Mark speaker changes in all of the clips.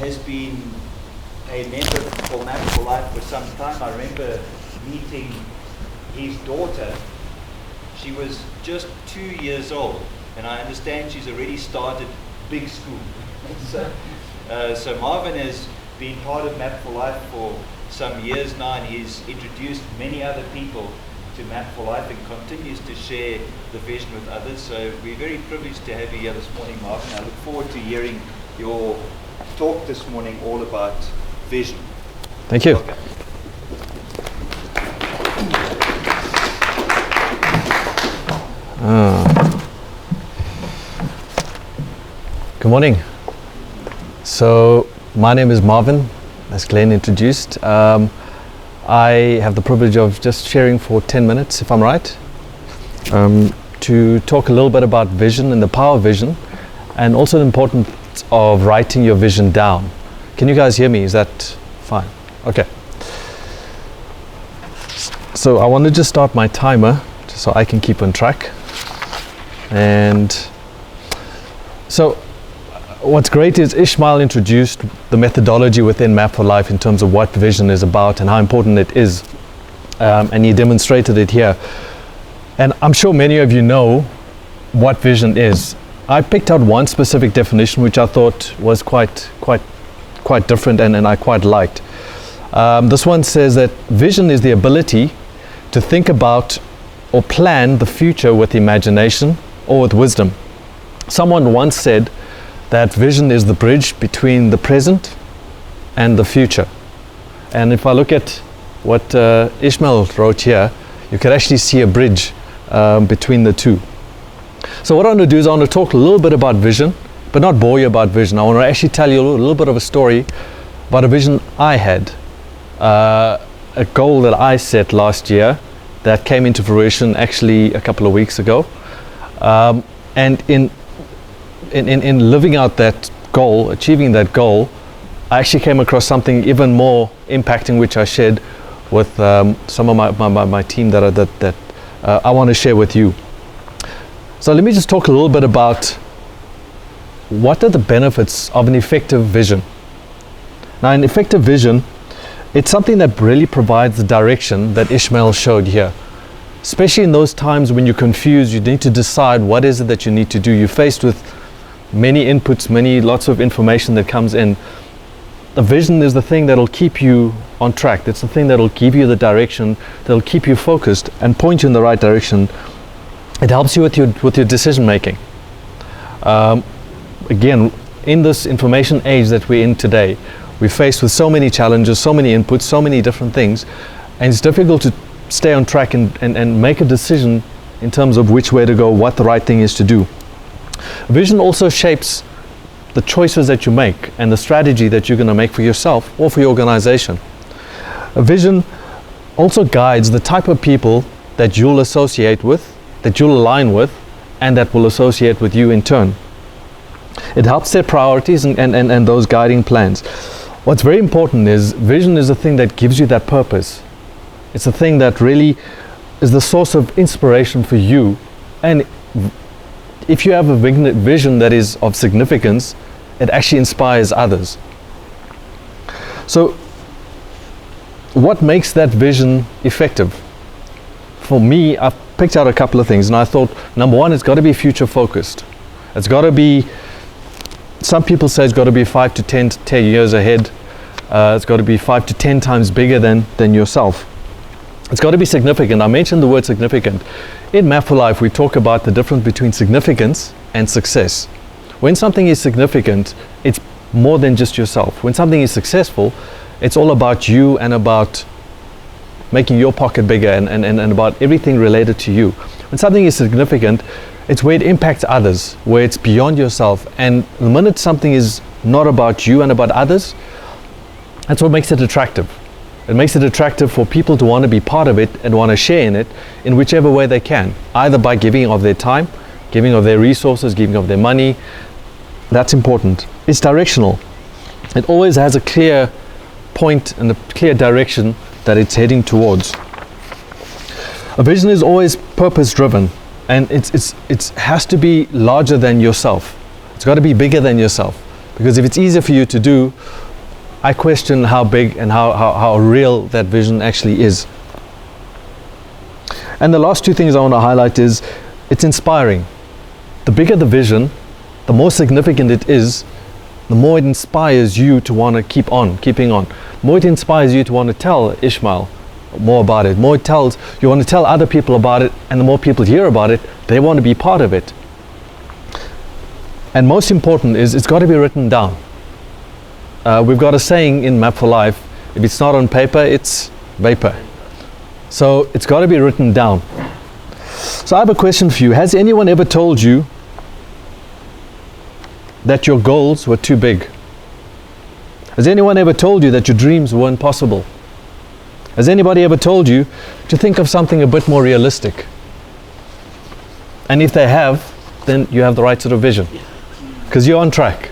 Speaker 1: has been a member for Map for Life for some time. I remember meeting his daughter. She was just 2 years old, and I understand she's already started big school. So Marvin has been part of Map for Life for some years now, and he's introduced many other people to Map for Life and continues to share the vision with others. So we're very privileged to have you here this morning, Marvin. I look forward to hearing your talk this morning all about vision.
Speaker 2: Thank you.
Speaker 1: Welcome.
Speaker 2: Good morning. So my name is Marvin, as Glenn introduced. I have the privilege of just sharing for 10 minutes, if I'm right, to talk a little bit about vision and the power of vision, and also the importance of writing your vision down. Can you guys hear me? Is that fine? Okay. So I want to just start my timer just so I can keep on track. And so what's great is Ishmael introduced the methodology within Map for Life in terms of what vision is about and how important it is. And he demonstrated it here. And I'm sure many of you know what vision is. I picked out one specific definition which I thought was quite different and I quite liked. This one says that vision is the ability to think about or plan the future with imagination or with wisdom. Someone once said that vision is the bridge between the present and the future. And if I look at what Ishmael wrote here, you could actually see a bridge between the two. So what I want to do is I want to talk a little bit about vision, but not bore you about vision. I want to actually tell you a little bit of a story about a vision I had, a goal that I set last year that came into fruition actually a couple of weeks ago. And in living out that goal, achieving that goal, I actually came across something even more impacting, which I shared with some of my team that I want to share with you. So let me just talk a little bit about what are the benefits of an effective vision. Now, an effective vision, it's something that really provides the direction that Ishmael showed here. Especially in those times when you're confused, you need to decide what is it that you need to do. You're faced with many inputs, lots of information that comes in. A vision is the thing that'll keep you on track. It's the thing that'll give you the direction, that'll keep you focused and point you in the right direction. It helps you with your decision making. Again, in this information age that we're in today, we're faced with so many challenges, so many inputs, so many different things, and it's difficult to stay on track and make a decision in terms of which way to go, what the right thing is to do. Vision also shapes the choices that you make and the strategy that you're going to make for yourself or for your organization. A vision also guides the type of people that you'll associate with, that you'll align with, and that will associate with you in turn. It helps set priorities and those guiding plans. What's very important is vision is the thing that gives you that purpose. It's the thing that really is the source of inspiration for you. And if you have a vision that is of significance, it actually inspires others. So what makes that vision effective? For me, I've picked out a couple of things, and I thought, number one, it's got to be future focused. It's got to be, some people say it's got to be 5 to 10 years ahead. It's got to be 5 to 10 times bigger than yourself. It's got to be significant. I mentioned the word significant. In Map for Life, we talk about the difference between significance and success. When something is significant, it's more than just yourself. When something is successful, it's all about you and about making your pocket bigger and about everything related to you. When something is significant, it's where it impacts others, where it's beyond yourself. And the minute something is not about you and about others, that's what makes it attractive. It makes it attractive for people to want to be part of it and want to share in it in whichever way they can, either by giving of their time, giving of their resources, giving of their money. That's important. It's directional. It always has a clear point and a clear direction that it's heading towards. A vision is always purpose driven, and it has to be larger than yourself. It's got to be bigger than yourself. Because if it's easier for you to do, I question how big and how real that vision actually is. And the last two things I want to highlight is it's inspiring. The bigger the vision, the more significant it is, the more it inspires you to want to keeping on. The more it inspires you to want to tell Ishmael more about it. The more you want to tell other people about it, and the more people hear about it, they want to be part of it. And most important is it's got to be written down. We've got a saying in Map for Life, if it's not on paper, it's vapor. So it's got to be written down. So I have a question for you. Has anyone ever told you that your goals were too big? Has anyone ever told you that your dreams weren't possible? Has anybody ever told you to think of something a bit more realistic? And if they have, then you have the right sort of vision, because you're on track.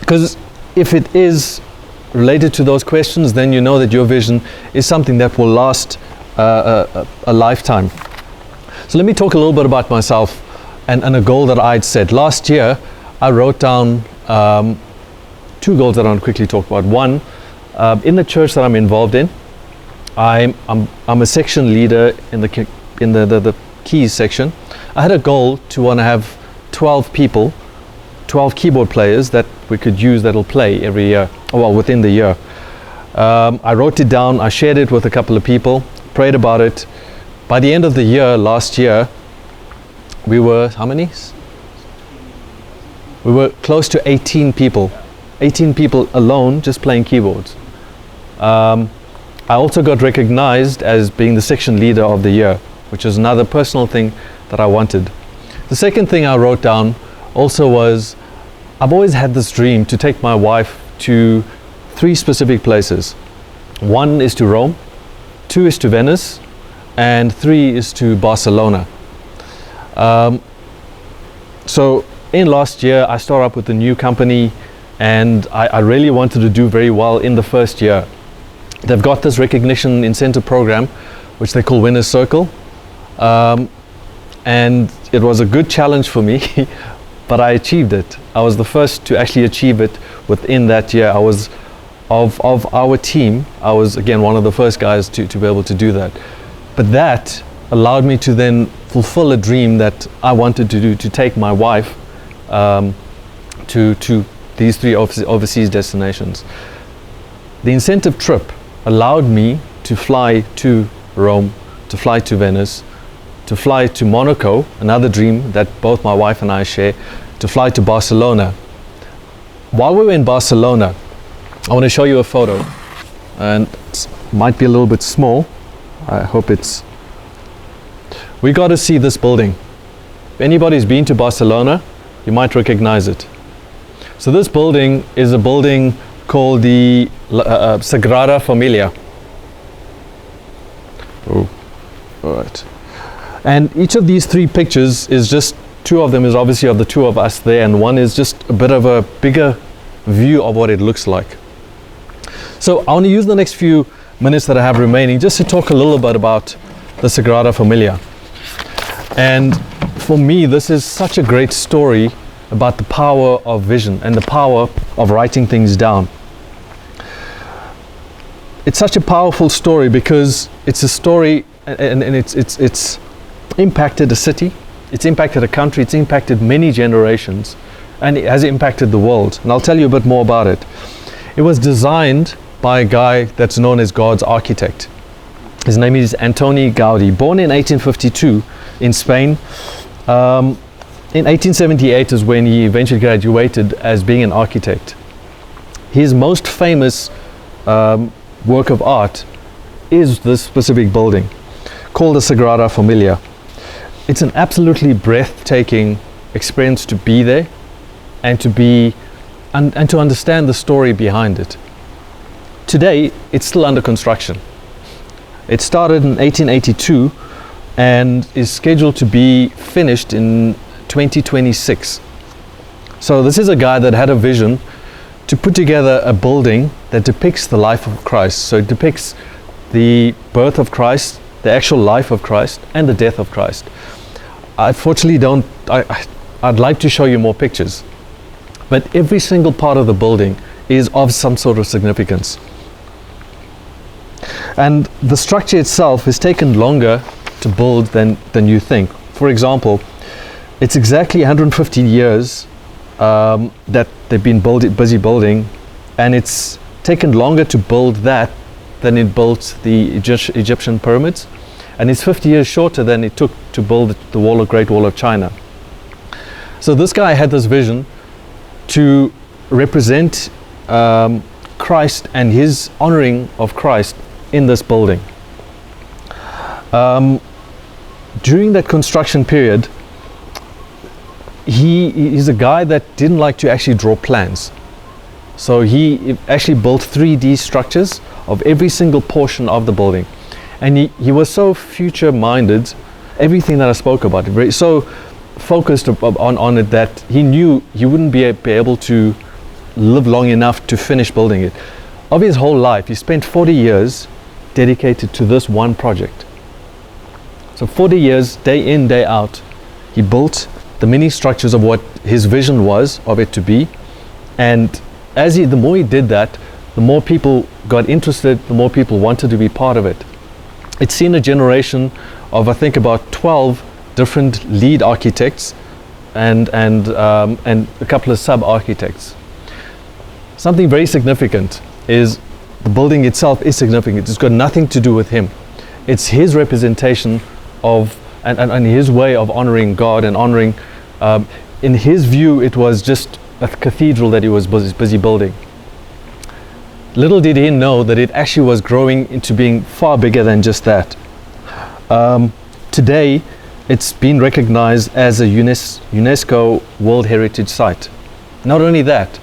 Speaker 2: Because if it is related to those questions, then you know that your vision is something that will last a lifetime. So let me talk a little bit about myself and a goal that I'd set. Last year, I wrote down two goals that I want to quickly talk about. One, in the church that I'm involved in, I'm a section leader in the keys section. I had a goal to want to have 12 people, 12 keyboard players that we could use that'll play every year, well, within the year. I wrote it down, I shared it with a couple of people, prayed about it. By the end of the year, last year, we were, how many? We were close to 18 people. 18 people alone just playing keyboards. I also got recognized as being the section leader of the year, which is another personal thing that I wanted. The second thing I wrote down also was, I've always had this dream to take my wife to 3 specific places. 1 is to Rome, 2 is to Venice, and 3 is to Barcelona. So in last year, I started up with a new company, and I really wanted to do very well in the first year. They've got this recognition incentive program, which they call Winner's Circle. And it was a good challenge for me, but I achieved it. I was the first to actually achieve it within that year. I was, of our team, I was again one of the first guys to be able to do that. But that allowed me to then fulfill a dream that I wanted to do, to take my wife to these 3 overseas destinations. The incentive trip allowed me to fly to Rome, to fly to Venice, to fly to Monaco, another dream that both my wife and I share, to fly to Barcelona. While we were in Barcelona, I want to show you a photo, and it might be a little bit small. I hope it's... We got to see this building. If anybody's been to Barcelona, you might recognize it. So this building is a building called the Sagrada Familia. Oh, all right. And each of these 3 pictures is just, 2 of them is obviously of the 2 of us there, and 1 is just a bit of a bigger view of what it looks like. So I want to use the next few minutes that I have remaining just to talk a little bit about the Sagrada Familia. And for me, this is such a great story about the power of vision and the power of writing things down. It's such a powerful story because it's a story, and it's impacted a city, it's impacted a country, it's impacted many generations, and it has impacted the world. And I'll tell you a bit more about it. It was designed by a guy that's known as God's architect. His name is Antoni Gaudi, born in 1852 in Spain. In 1878 is when he eventually graduated as being an architect. His most famous work of art is this specific building called the Sagrada Familia. It's an absolutely breathtaking experience to be there and to be and to understand the story behind it. Today, it's still under construction. It started in 1882 and is scheduled to be finished in 2026. So this is a guy that had a vision to put together a building that depicts the life of Christ. So it depicts the birth of Christ, the actual life of Christ, and the death of Christ. Unfortunately, I'd like to show you more pictures, but every single part of the building is of some sort of significance. And the structure itself has taken longer to build than you think. For example, it's exactly 150 years that they've been busy building, and it's taken longer to build that than it built the Egyptian pyramids, and it's 50 years shorter than it took to build the Great Wall of China. So this guy had this vision to represent Christ and his honoring of Christ in this building. During that construction period, he's a guy that didn't like to actually draw plans. So he actually built 3D structures of every single portion of the building. And he was so future-minded, everything that I spoke about, so focused on it, that he knew he wouldn't be able to live long enough to finish building it. Of his whole life, he spent 40 years dedicated to this one project. So 40 years, day in, day out, he built the mini structures of what his vision was of it to be. And the more he did that, the more people got interested, the more people wanted to be part of it. It's seen a generation of, I think, about 12 different lead architects and a couple of sub-architects. Something very significant is the building itself is significant. It's got nothing to do with him. It's his representation of and his way of honoring God and honoring. In his view, it was just a cathedral that he was busy building. Little did he know that it actually was growing into being far bigger than just that. Today, it's been recognized as a UNESCO World Heritage Site. Not only that,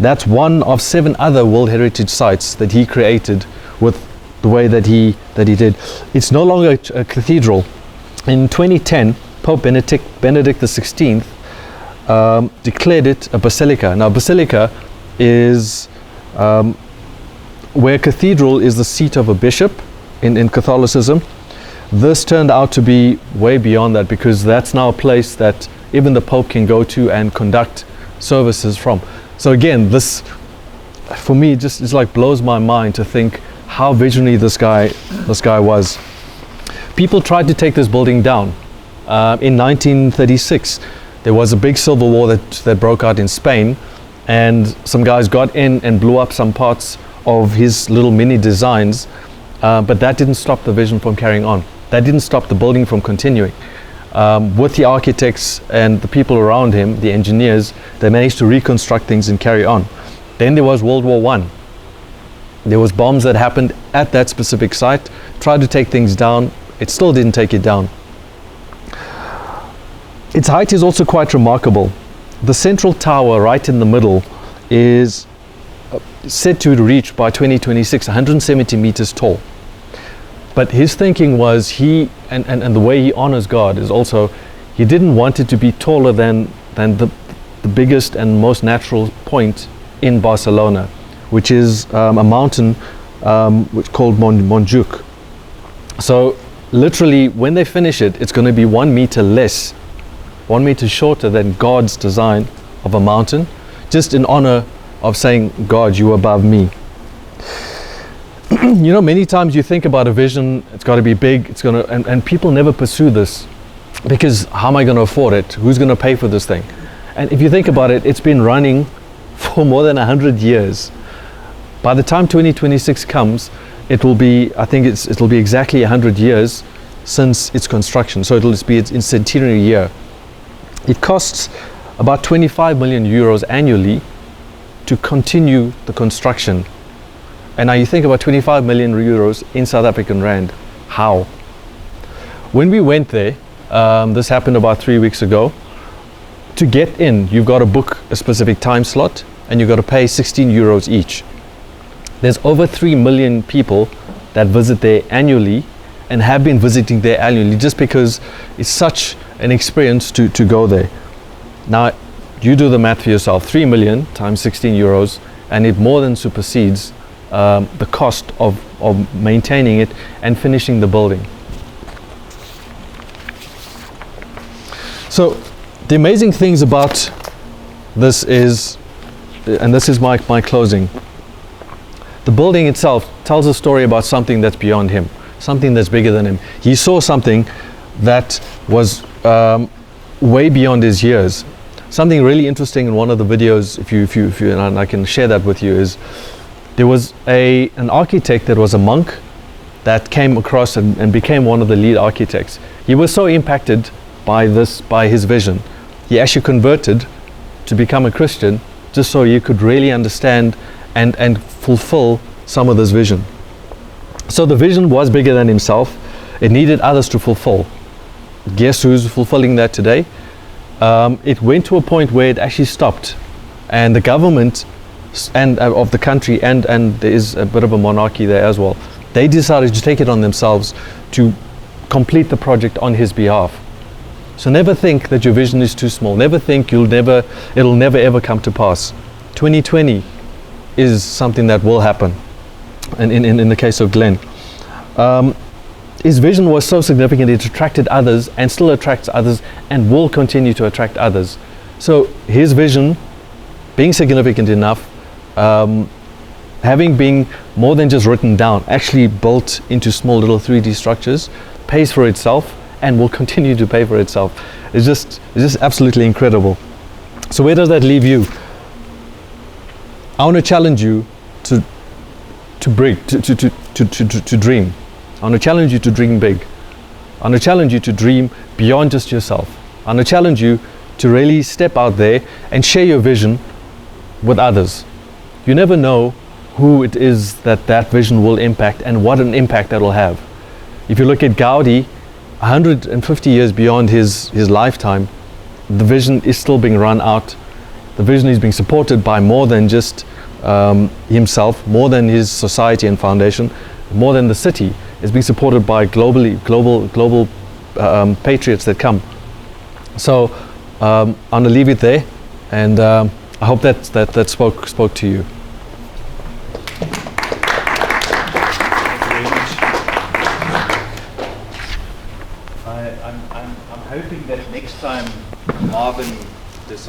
Speaker 2: that's one of 7 other World Heritage Sites that he created with the way that he did. It's no longer a cathedral. In 2010, Pope Benedict XVI declared it a basilica. Now, basilica is where cathedral is the seat of a bishop in Catholicism. This turned out to be way beyond that, because that's now a place that even the Pope can go to and conduct services from. So again, this for me just is like blows my mind to think how visionary this guy was. People tried to take this building down. In 1936, there was a big civil war that broke out in Spain, and some guys got in and blew up some parts of his little mini designs, but that didn't stop the vision from carrying on. That didn't stop the building from continuing. With the architects and the people around him, the engineers, they managed to reconstruct things and carry on. Then there was World War I. There was bombs that happened at that specific site, tried to take things down. It still didn't take it down. Its height is also quite remarkable. The central tower right in the middle is said to reach by 2026 170 meters tall. But his thinking was and the way he honors God is also, he didn't want it to be taller than the biggest and most natural point in Barcelona, which is a mountain which called Montjuic. So literally, when they finish it, it's going to be 1 meter less, 1 meter shorter than God's design of a mountain, just in honor of saying, God, you above me. You know, many times you think about a vision, it's got to be big, and people never pursue this because how am I going to afford it? Who's going to pay for this thing? And if you think about it, it's been running for more than 100 years. By the time 2026 comes, it will be, I think it'll be exactly 100 years since its construction. So it'll be its centenary year. It costs about 25 million euros annually to continue the construction. And now you think about 25 million euros in South African rand. How? When we went there, this happened about 3 weeks ago. To get in, you've got to book a specific time slot and you've got to pay 16 euros each. There's over 3 million people that visit there annually and have been visiting there annually just because it's such an experience to go there. Now, you do the math for yourself. 3 million times 16 euros, and it more than supersedes the cost of maintaining it and finishing the building. So the amazing things about this is and this is my closing. The building itself tells a story about something that's beyond him, something that's bigger than him. He saw something that was way beyond his years. Something really interesting in one of the videos, if you and I can share that with you, is there was an architect that was a monk that came across and became one of the lead architects. He was so impacted by his vision, he actually converted to become a Christian just so he could really understand and fulfill some of this vision. So the vision was bigger than himself. It needed others to fulfill. Guess who's fulfilling that today? It went to a point where it actually stopped, and the government and of the country, and there is a bit of a monarchy there as well, they decided to take it on themselves to complete the project on his behalf. So never think that your vision is too small. Never think it'll never ever come to pass. 2020 is something that will happen. And in the case of Glenn, his vision was so significant it attracted others and still attracts others and will continue to attract others. So his vision, being significant enough, having been more than just written down, actually built into small little 3D structures, pays for itself and will continue to pay for itself. It's just absolutely incredible. So where does that leave you? I want to challenge you to dream. I want to challenge you to dream big. I want to challenge you to dream beyond just yourself. I want to challenge you to really step out there and share your vision with others. You never know who it is that vision will impact and what an impact that will have. If you look at Gaudi, 150 years beyond his lifetime, the vision is still being run out. The vision is being supported by more than just himself, more than his society and foundation, more than the city. It's being supported by global patriots that come. So I'm going to leave it there, and I hope that spoke to you.
Speaker 1: I'm hoping that next time Marvin decides